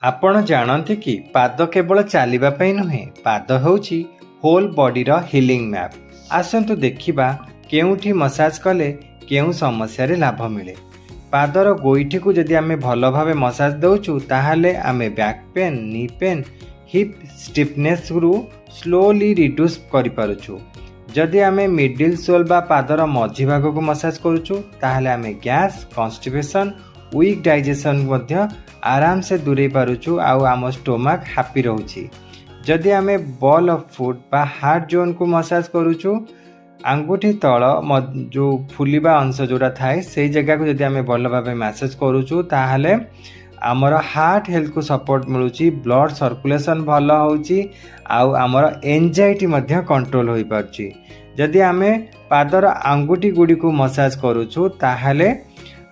आपण जानते कि पाद केवल चलवा नुहे पाद हूँ होल बॉडीर हिलिंग मैप। आसतु देखा केउठी मसाज कले केउ समस्या लाभ मिले। पादर गोईठी को जदि आमे भल भाव मसाज दौचु ताहले आमे back pain knee pain hip stiffness रु स्लोली रिड्यूस करि पारुछु। जदि आमे मिडिल सोल बा पादर मझी भाग को मसाज करूछु ताहले आमे गैस कॉन्स्टिपेशन वीक डाइजेशन मध्य आराम से दूरे पारुछु आउ आम स्टोमक हैप्पी रहउछि। जदि आमे बॉल ऑफ फुट बा हार्ट जोन को मसाज करूछु आंगुठी तल जो फुलिबा अंश जोड़ा थाए से जगह को जदि आमे भल भाव मैसेज करूछु ताहले आमर हार्ट हेल्थ को सपोर्ट मिलुछि, ब्लड सर्कुलेशन भल होउछि आउ आमर एंजाइटी मध्य कंट्रोल होई पारुछि। जदि आमे पादर आंगुठी गुडी को मसाज करूछु ताहले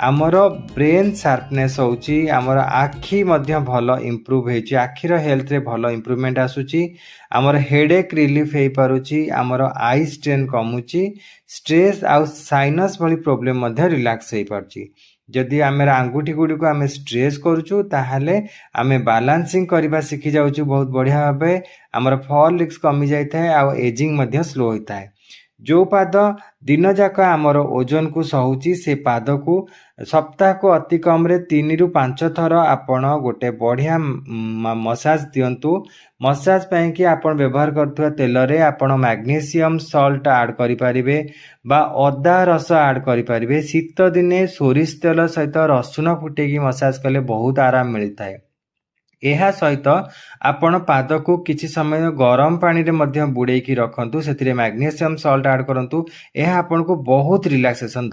आमर ब्रेन शार्पनेस होउछि, आमर आखि मध्य भल इम्प्रूव होइछि, आखिर हेल्थ रे भल इम्प्रूवमेंट आसुछि, आमर हेडेक रिलीफ होई पारुछि, आमर आई स्ट्रेन कमुछि, स्ट्रेस आउ साइनस भली प्रॉब्लम मध्य रिलैक्स होई पारुछि। जदि आमे आंगुठी गुडी को आमे स्ट्रेच करूछु ताहले आमे बैलेंसिंग करबा सिखि जाउछु बहुत बढ़िया भाबे, आमर फॉल रिस्क कमी जाइथाय आउ एजिंग मध्य स्लो होइथाय। जो पाद दिन जाक आमर ओजन को सहुची से पाद को सप्ताह को अति कम रे 3 रु 5 थर आपण गोटे बढ़िया मसाज दियंतु। मसाज पई कि आपण व्यवहार करथुवा तेल रे आपण मैग्नीशियम सॉल्ट ऐड करि परिबे बा अदा रस ऐड करि परिबे। शीत दिने सोरिष तेल सहित रसुन फुटेकी मसाज कले बहुत आराम मिलता है। एहा सहित आपण पाद को किछि समय गरम पानी रे मध्य बुड़ेकी रखंतु, सेथिरे मैग्नीशियम सॉल्ट ऐड करंतु। एहा आपण को बहुत रिलैक्सेशन